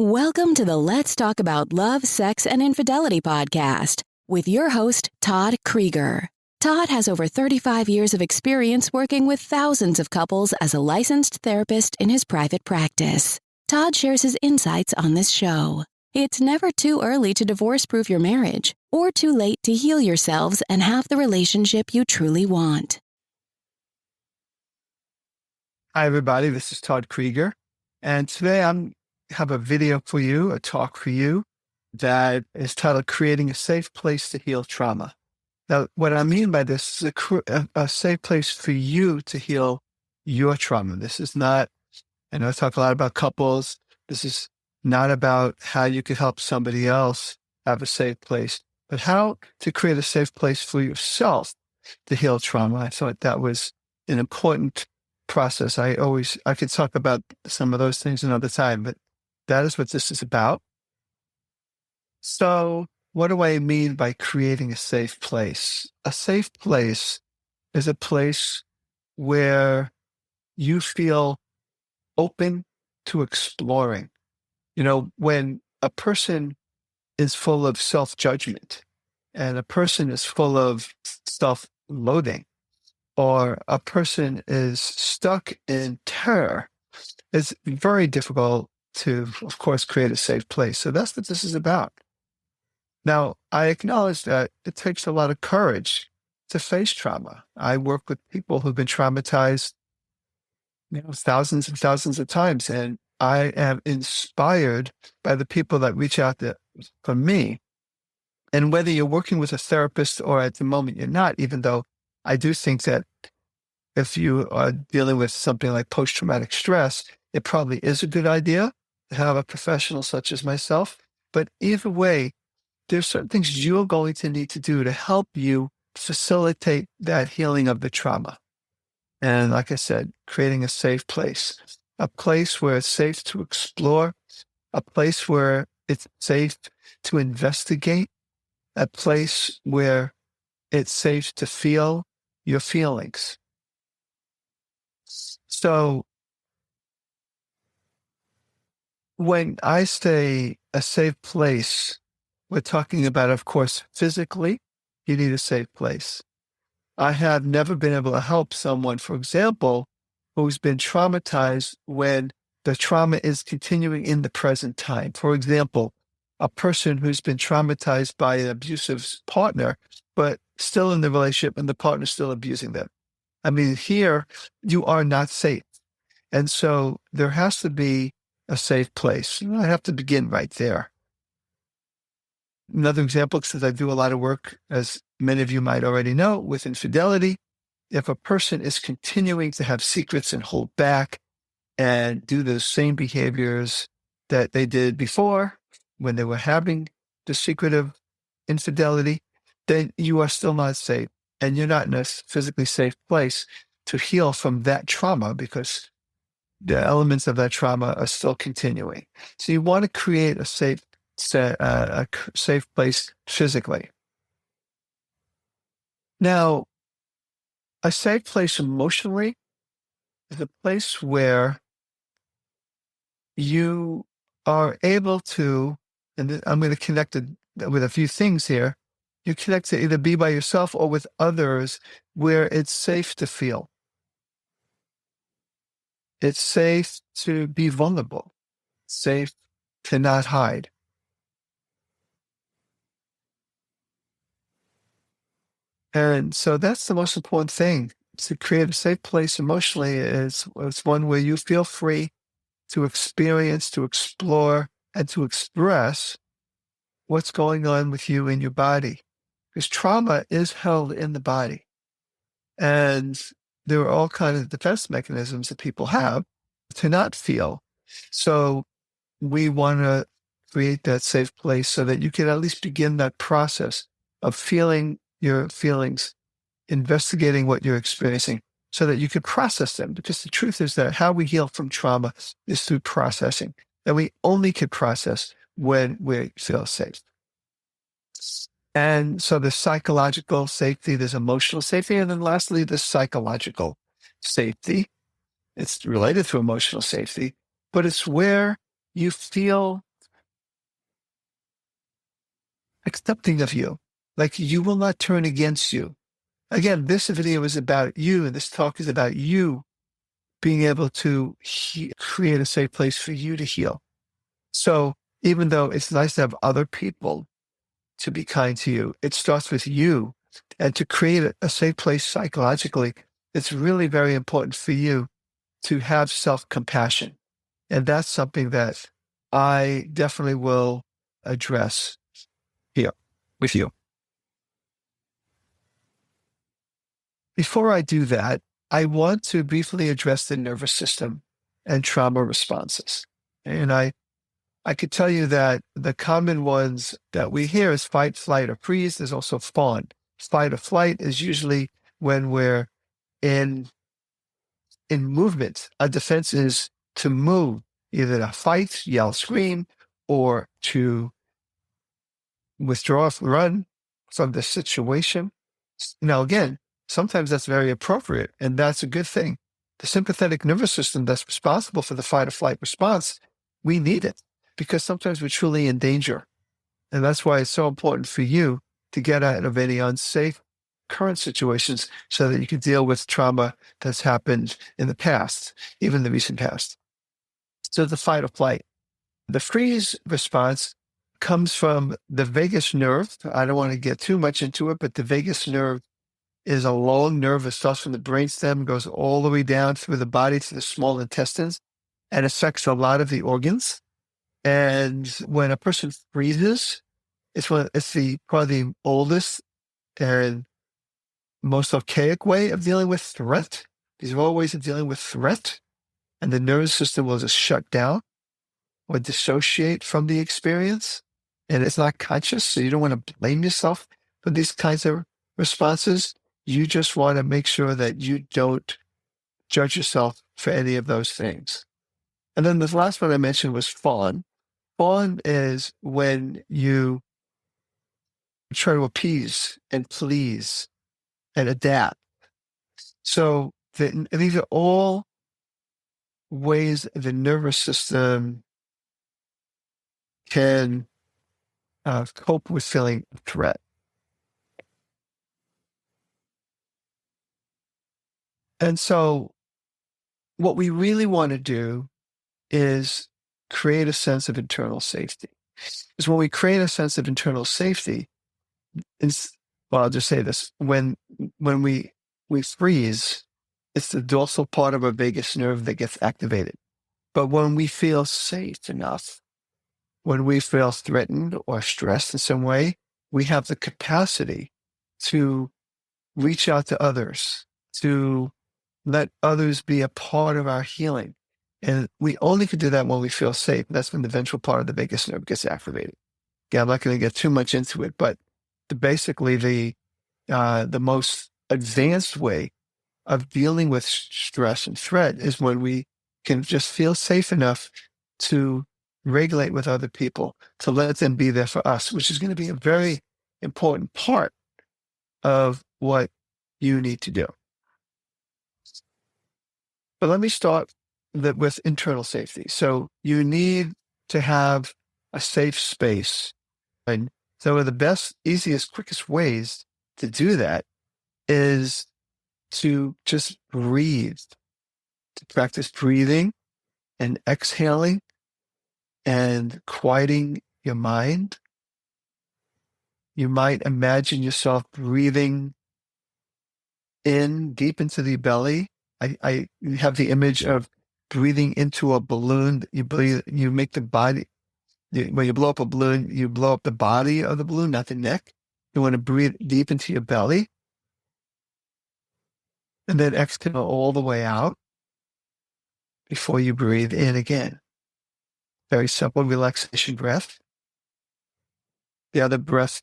Welcome to the Let's Talk About Love, Sex, and Infidelity podcast with your host, Todd Krieger. Todd has over 35 years of experience working with thousands of couples as a licensed therapist in his private practice. Todd shares his insights on this show. It's never too early to divorce-proof your marriage or too late to heal yourselves and have the relationship you truly want. Hi, everybody. This is Todd Krieger. And today have a video for you, a talk for you that is titled Creating a Safe Place to Heal Trauma. Now, what I mean by this is a safe place for you to heal your trauma. This is not, I know I talk a lot about couples. This is not about how you could help somebody else have a safe place, but how to create a safe place for yourself to heal trauma. I thought that was an important process. I could talk about some of those things another time, but that is what this is about. So what do I mean by creating a safe place? A safe place is a place where you feel open to exploring. You know, when a person is full of self-judgment and a person is full of self-loathing, or a person is stuck in terror, it's very difficult to, of course, create a safe place. So that's what this is about. Now, I acknowledge that it takes a lot of courage to face trauma. I work with people who've been traumatized, thousands and thousands of times, and I am inspired by the people that reach out for me. And whether you're working with a therapist or at the moment you're not, even though I do think that if you are dealing with something like post-traumatic stress, it probably is a good idea to have a professional such as myself. But either way, there's certain things you're going to need to do to help you facilitate that healing of the trauma. And like I said, creating a safe place, a place where it's safe to explore, a place where it's safe to investigate, a place where it's safe to feel your feelings. So when I say a safe place, we're talking about, of course, physically, you need a safe place. I have never been able to help someone, for example, who's been traumatized when the trauma is continuing in the present time. For example, a person who's been traumatized by an abusive partner, but still in the relationship and the partner's still abusing them. I mean, here you are not safe. And so there has to be a safe place. I have to begin right there. Another example, since I do a lot of work, as many of you might already know, with infidelity, if a person is continuing to have secrets and hold back and do the same behaviors that they did before when they were having the secret of infidelity, then you are still not safe. And you're not in a physically safe place to heal from that trauma because the elements of that trauma are still continuing. So you want to create a safe place physically. Now, a safe place emotionally is a place where you are able to, and I'm going to connect it with a few things here. You connect to either be by yourself or with others where it's safe to feel. It's safe to be vulnerable, safe to not hide. And so that's the most important thing. To create a safe place emotionally is one where you feel free to experience, to explore, and to express what's going on with you in your body. Because trauma is held in the body. And there are all kinds of defense mechanisms that people have to not feel. So we want to create that safe place so that you can at least begin that process of feeling your feelings, investigating what you're experiencing so that you can process them. Because the truth is that how we heal from trauma is through processing. And we only can process when we feel safe. And so there's psychological safety, there's emotional safety, and then lastly, there's psychological safety. It's related to emotional safety, but it's where you feel accepting of you, like you will not turn against you. Again, this video is about you, and this talk is about you being able to create a safe place for you to heal. So even though it's nice to have other people to be kind to you, it starts with you. And to create a safe place psychologically, it's really very important for you to have self-compassion. And that's something that I definitely will address here with you. Before I do that, I want to briefly address the nervous system and trauma responses. And I could tell you that the common ones that we hear is fight, flight, or freeze. There's also fawn. Fight or flight is usually when we're in movement. Our defense is to move, either to fight, yell, scream, or to withdraw, run from the situation. Now, again, sometimes that's very appropriate, and that's a good thing. The sympathetic nervous system that's responsible for the fight or flight response, we need it because sometimes we're truly in danger. And that's why it's so important for you to get out of any unsafe current situations so that you can deal with trauma that's happened in the past, even the recent past. So the fight or flight. The freeze response comes from the vagus nerve. I don't want to get too much into it, but the vagus nerve is a long nerve that starts from the brainstem, goes all the way down through the body to the small intestines, and affects a lot of the organs. And when a person freezes, it's probably the oldest and most archaic way of dealing with threat. These are all ways of dealing with threat, and the nervous system will just shut down or dissociate from the experience, and it's not conscious, so you don't want to blame yourself for these kinds of responses. You just want to make sure that you don't judge yourself for any of those things. And then the last one I mentioned was fawn. Fawn is when you try to appease and please and adapt. So these are all ways the nervous system can cope with feeling a threat. And so what we really want to do is create a sense of internal safety. Because when we create a sense of internal safety, I'll just say this, when we freeze, it's the dorsal part of our vagus nerve that gets activated. But when we feel safe enough, when we feel threatened or stressed in some way, we have the capacity to reach out to others, to let others be a part of our healing. And we only can do that when we feel safe. That's when the ventral part of the vagus nerve gets activated. Yeah, I'm not going to get too much into it, but basically the most advanced way of dealing with stress and threat is when we can just feel safe enough to regulate with other people, to let them be there for us, which is going to be a very important part of what you need to do. But let me start with internal safety. So you need to have a safe space. And so one of the best, easiest, quickest ways to do that is to just breathe, to practice breathing and exhaling and quieting your mind. You might imagine yourself breathing in deep into the belly. I have the image of breathing into a balloon. You breathe, you make the body, when you blow up a balloon, you blow up the body of the balloon, not the neck. You want to breathe deep into your belly and then exhale all the way out before you breathe in again. Very simple relaxation breath. The other breath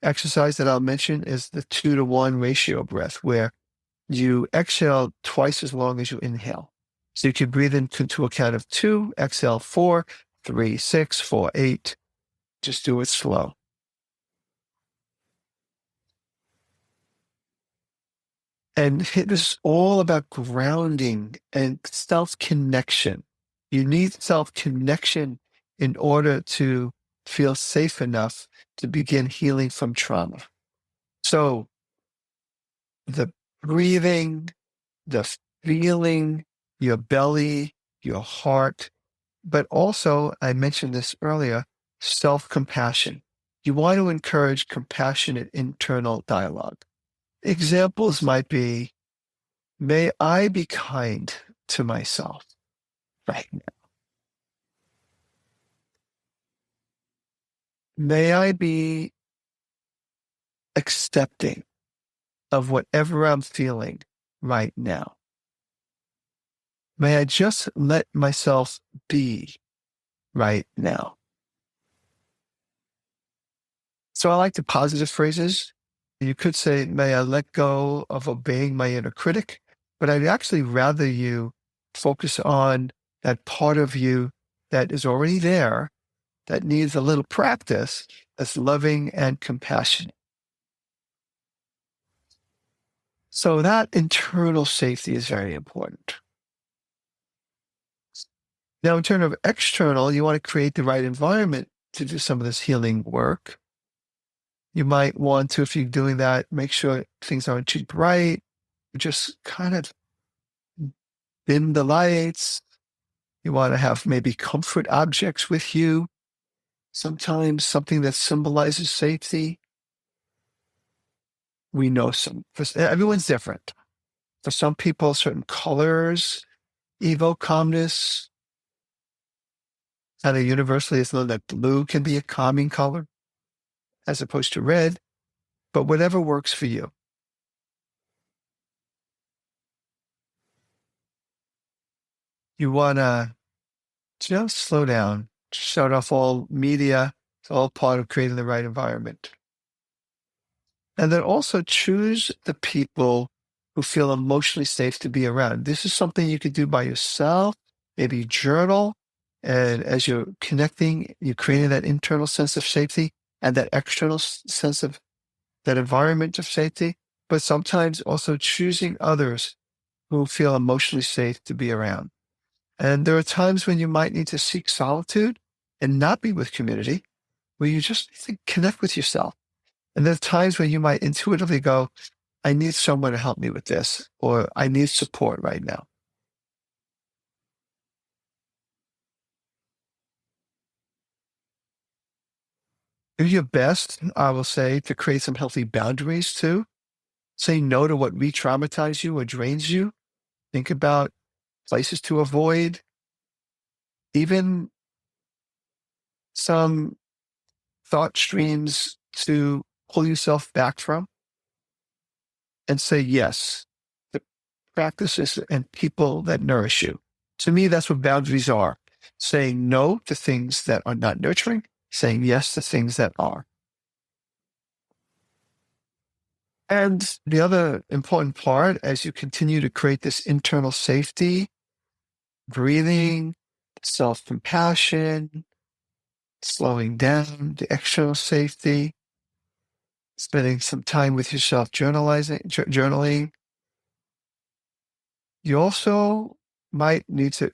exercise that I'll mention is the 2-to-1 ratio breath, where you exhale twice as long as you inhale. So you can breathe into a count of 2, exhale 4, 3, 6, 4, 8. Just do it slow. And this is all about grounding and self-connection. You need self-connection in order to feel safe enough to begin healing from trauma. So the breathing, the feeling, your belly, your heart, but also, I mentioned this earlier, self-compassion. You want to encourage compassionate internal dialogue. Examples might be, may I be kind to myself right now. May I be accepting of whatever I'm feeling right now. May I just let myself be right now. So I like the positive phrases. You could say, may I let go of obeying my inner critic, but I'd actually rather you focus on that part of you that is already there, that needs a little practice, as loving and compassionate. So that internal safety is very important. Now, in terms of external, you want to create the right environment to do some of this healing work. You might want to, if you're doing that, make sure things aren't too bright. Just kind of dim the lights. You want to have maybe comfort objects with you. Sometimes something that symbolizes safety. We know everyone's different. For some people, certain colors evoke calmness. Kind of universally, it's known that blue can be a calming color as opposed to red, but whatever works for you. You want to just slow down, shut off all media. It's all part of creating the right environment. And then also choose the people who feel emotionally safe to be around. This is something you could do by yourself, maybe journal. And as you're connecting, you're creating that internal sense of safety and that external sense of that environment of safety, but sometimes also choosing others who feel emotionally safe to be around. And there are times when you might need to seek solitude and not be with community, where you just need to connect with yourself. And there's times when you might intuitively go, I need someone to help me with this, or I need support right now. Do your best, I will say, to create some healthy boundaries too. Say no to what re-traumatizes you or drains you. Think about places to avoid, even some thought streams to pull yourself back from, and say yes to practices and people that nourish you. To me, that's what boundaries are. Saying no to things that are not nurturing, saying yes to things that are. And the other important part, as you continue to create this internal safety, breathing, self-compassion, slowing down, the external safety, spending some time with yourself journaling. You also might need to,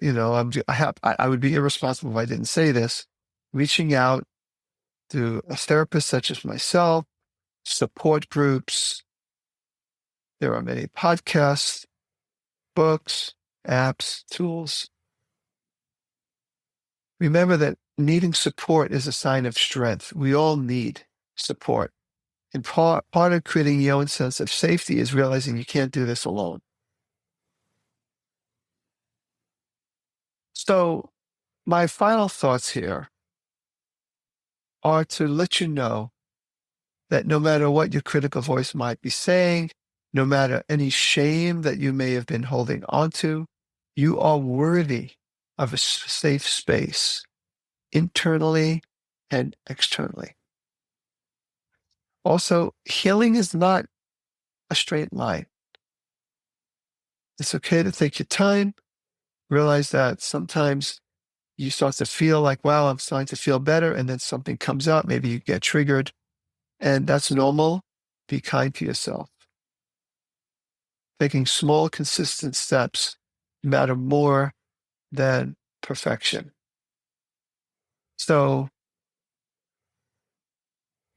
I would be irresponsible if I didn't say this, reaching out to a therapist such as myself, support groups. There are many podcasts, books, apps, tools. Remember that needing support is a sign of strength. We all need support. And part of creating your own sense of safety is realizing you can't do this alone. So my final thoughts here are to let you know that no matter what your critical voice might be saying, no matter any shame that you may have been holding onto, you are worthy of a safe space, internally and externally. Also, healing is not a straight line. It's okay to take your time, realize that sometimes you start to feel like, wow, I'm starting to feel better, and then something comes up, maybe you get triggered, and that's normal. Be kind to yourself. Taking small, consistent steps matter more than perfection. So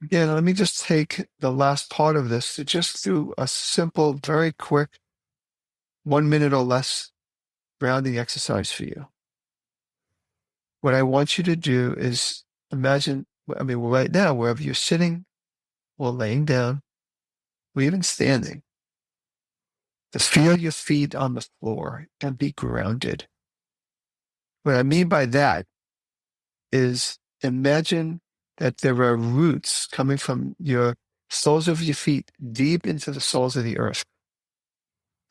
Again, let me just take the last part of this to just do a simple, very quick 1 minute or less grounding exercise for you. What I want you to do is imagine, right now, wherever you're sitting or laying down or even standing, just feel your feet on the floor and be grounded. What I mean by that is imagine that there are roots coming from your soles of your feet deep into the soles of the earth.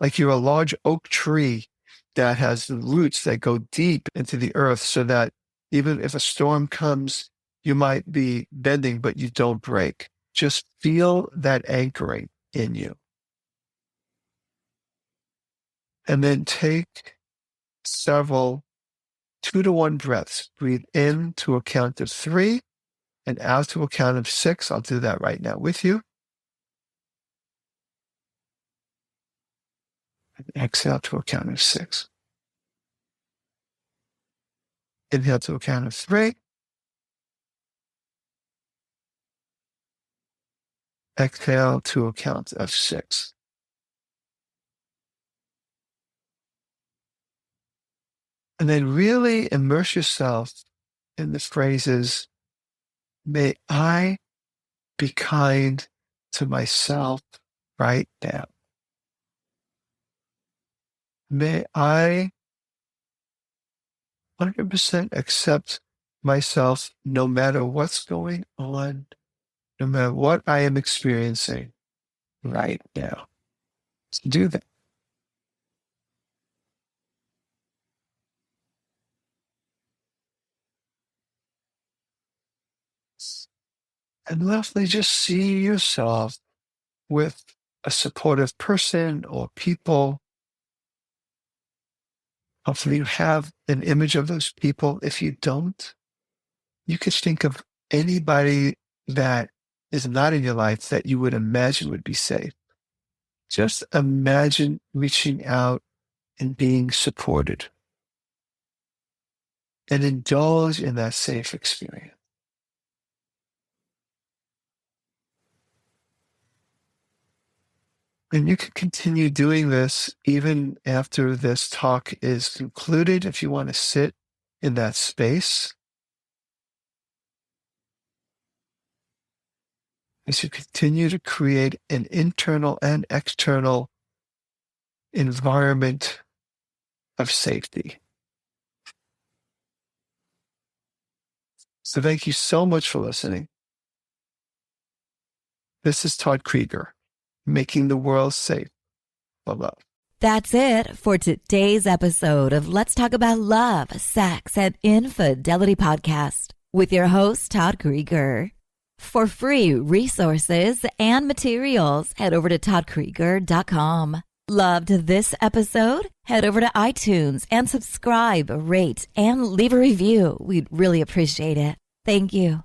Like you're a large oak tree that has roots that go deep into the earth so that even if a storm comes, you might be bending, but you don't break. Just feel that anchoring in you. And then take several 2-to-1 breaths. Breathe in to a count of 3 and out to a count of 6. I'll do that right now with you. And exhale to a count of 6. Inhale to a count of 3. Exhale to a count of 6. And then really immerse yourself in the phrases, may I be kind to myself right now. May I 100% accept myself no matter what's going on, no matter what I am experiencing right now. So do that. And lastly, just see yourself with a supportive person or people. Hopefully you have an image of those people. If you don't, you could think of anybody that is not in your life that you would imagine would be safe. Just imagine reaching out and being supported and indulge in that safe experience. And you can continue doing this even after this talk is concluded if you want to sit in that space. As you continue to create an internal and external environment of safety. So thank you so much for listening. This is Todd Krieger, making the world safe for love. That's it for today's episode of Let's Talk About Love, Sex, and Infidelity podcast with your host, Todd Krieger. For free resources and materials, head over to toddkrieger.com. Loved this episode? Head over to iTunes and subscribe, rate, and leave a review. We'd really appreciate it. Thank you.